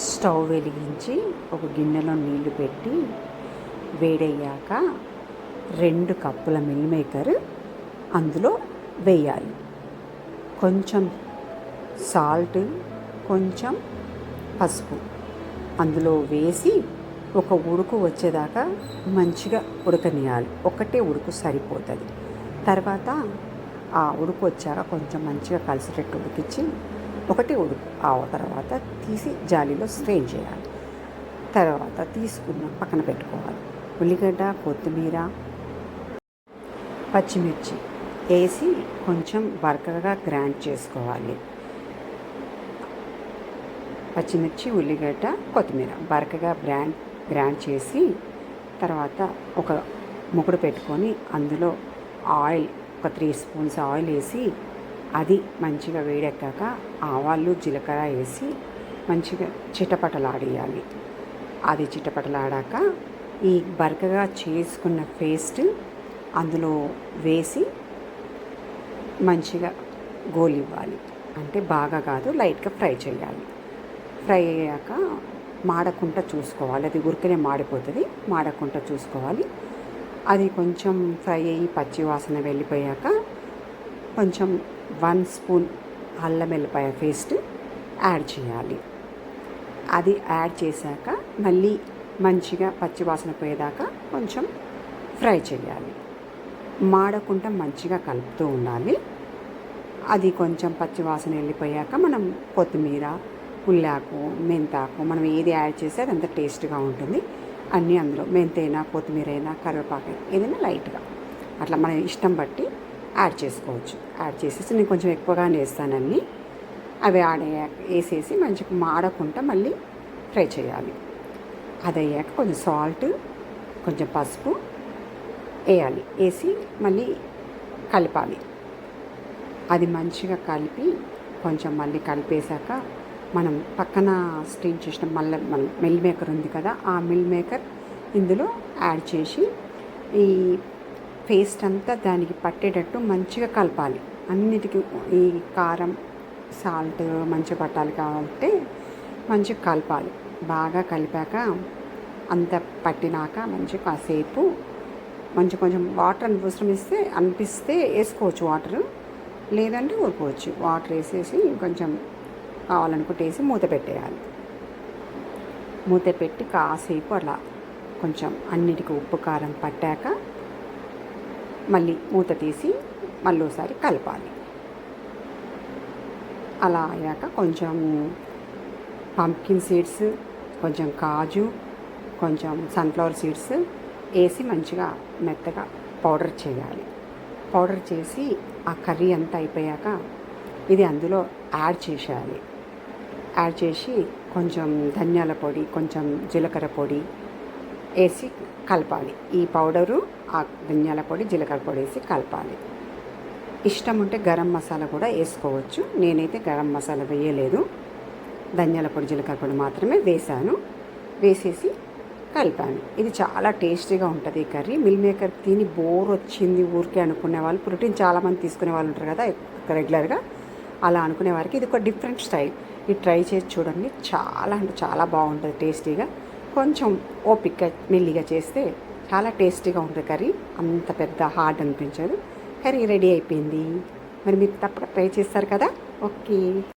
Stove వెలిగించి ఒక గిన్నెలో నీళ్లు పెట్టి వేడయ్యాక 2 కప్పుల మిల్ మేకర్ అందులో వేయాలి. కొంచెం సాల్ట్, కొంచెం పసుపు అందులో వేసి ఒక ఉడుకు వచ్చేదాకా మంచిగా ఉడకనియాలి. ఒకటే ఉడుకు సరిపోతుంది. తర్వాత ఆ ఉడుకు వచ్చాక కొంచెం మంచిగా కలిసేటట్టు ఉడికించి ఒకటే ఉడుకు ఆ తర్వాత తీసి జాలీలో స్ట్రెయిన్ చేయాలి. తర్వాత తీసుకున్న పక్కన పెట్టుకోవాలి. ఉల్లిగడ్డ, కొత్తిమీర, పచ్చిమిర్చి వేసి కొంచెం బరకగా గ్రైండ్ చేసుకోవాలి. పచ్చిమిర్చి, ఉల్లిగడ్డ, కొత్తిమీర బరకగా గ్రైండ్ చేసి తర్వాత ఒక ముకుడు పెట్టుకొని అందులో ఆయిల్ ఒక 3 స్పూన్స్ ఆయిల్ వేసి అది మంచిగా వేడెక్కాక ఆవాలు, జీలకర్ర వేసి మంచిగా చిటపటలాడేయాలి. అది చిటపటలాడాక ఈ బరకగా చేసుకున్న పేస్ట్ అందులో వేసి మంచిగా గోలివ్వాలి. అంటే బాగా కాదు, లైట్గా ఫ్రై చేయాలి. ఫ్రై అయ్యాక మాడకుండా చూసుకోవాలి. అది ఉరికనే మాడిపోతుంది, మాడకుండా చూసుకోవాలి. అది కొంచెం ఫ్రై అయ్యి పచ్చి వాసన వెళ్ళిపోయాక కొంచెం 1 స్పూన్ అల్లం వెల్లిపాయ పేస్ట్ యాడ్ చేయాలి. అది యాడ్ చేశాక మళ్ళీ మంచిగా పచ్చి వాసన పోయేదాకా కొంచెం ఫ్రై చేయాలి. మాడకుండా మంచిగా కలుపుతూ ఉండాలి. అది కొంచెం పచ్చి వాసన వెళ్ళిపోయాక మనం కొత్తిమీర, ఉల్లాకు, మెంతాకు మనం ఏది యాడ్ చేస్తే అది అంత టేస్ట్గా ఉంటుంది. అన్నీ అందులో మెంతైనా, కొత్తిమీర అయినా, కరివేపాకు ఏదైనా లైట్గా అట్లా మన ఇష్టం బట్టి యాడ్ చేసుకోవచ్చు. యాడ్ చేసేసి నేను కొంచెం ఎక్కువగానే వేస్తానని అవి వేసేసి మంచిగా మాడకుండా మళ్ళీ ఫ్రై చేయాలి. అది అయ్యాక కొంచెం సాల్ట్, కొంచెం పసుపు వేయాలి. వేసి మళ్ళీ కలపాలి. అది మంచిగా కలిపి కొంచెం మళ్ళీ కలిపేశాక మనం పక్కన స్టీమ్ చేసిన మన మిల్ మేకర్ ఉంది కదా, ఆ మిల్ మేకర్ ఇందులో యాడ్ చేసి ఈ పేస్ట్ అంతా దానికి పట్టేటట్టు మంచిగా కలపాలి. అన్నిటికీ ఈ కారం, సాల్ట్ మంచిగా పట్టాలి కాబట్టి మంచిగా కలపాలి. బాగా కలిపాక అంత పట్టినాక మంచిగా కాసేపు కొంచెం వాటర్ అనిపిస్తే వేసుకోవచ్చు. వాటర్ లేదంటే ఊరుకోవచ్చు. వాటర్ వేసేసి కొంచెం కావాలనుకుంటే వేసి మూత పెట్టేయాలి. మూత పెట్టి కాసేపు అలా కొంచెం అన్నిటికీ ఉప్పు, కారం పట్టాక మళ్ళీ మూత తీసి మళ్ళీ ఒకసారి కలపాలి. అలా అయ్యాక కొంచెం పంప్కిన్ సీడ్స్, కొంచెం కాజు, కొంచెం సన్ఫ్లవర్ సీడ్స్ వేసి మంచిగా మెత్తగా పౌడర్ చేయాలి. పౌడర్ చేసి ఆ కర్రీ అంతా అయిపోయాక ఇది అందులో యాడ్ చేసేయాలి. యాడ్ చేసి కొంచెం ధనియాల పొడి, కొంచెం జీలకర్ర పొడి వేసి కలపాలి. ఈ పౌడరు, ఆ ధనియాల పొడి, జీలకర్ర పొడి వేసి కలపాలి. ఇష్టం ఉంటే గరం మసాలా కూడా వేసుకోవచ్చు. నేనైతే గరం మసాలా వేయలేదు, ధనియాల పొడి, జీలకర్ర పొడి మాత్రమే వేసాను. వేసేసి కలిపాను. ఇది చాలా టేస్టీగా ఉంటుంది ఈ కర్రీ. మిల్ మేకర్ తిని బోర్ వచ్చింది ఊరికే అనుకునే వాళ్ళు, ప్రోటీన్ చాలామంది తీసుకునే వాళ్ళు ఉంటారు కదా రెగ్యులర్గా, అలా అనుకునే వారికి ఇది ఒక డిఫరెంట్ స్టైల్. ఇది ట్రై చేసి చూడండి. చాలా అంటే చాలా బాగుంటుంది టేస్టీగా. కొంచెం ఓపిక మెల్లిగా చేస్తే చాలా టేస్టీగా ఉంటుంది కర్రీ. అంత పెద్ద హార్డ్ అనిపించదు. కర్రీ రెడీ అయిపోయింది. మరి మీరు తప్పక ట్రై చేస్తారు కదా. ఓకే.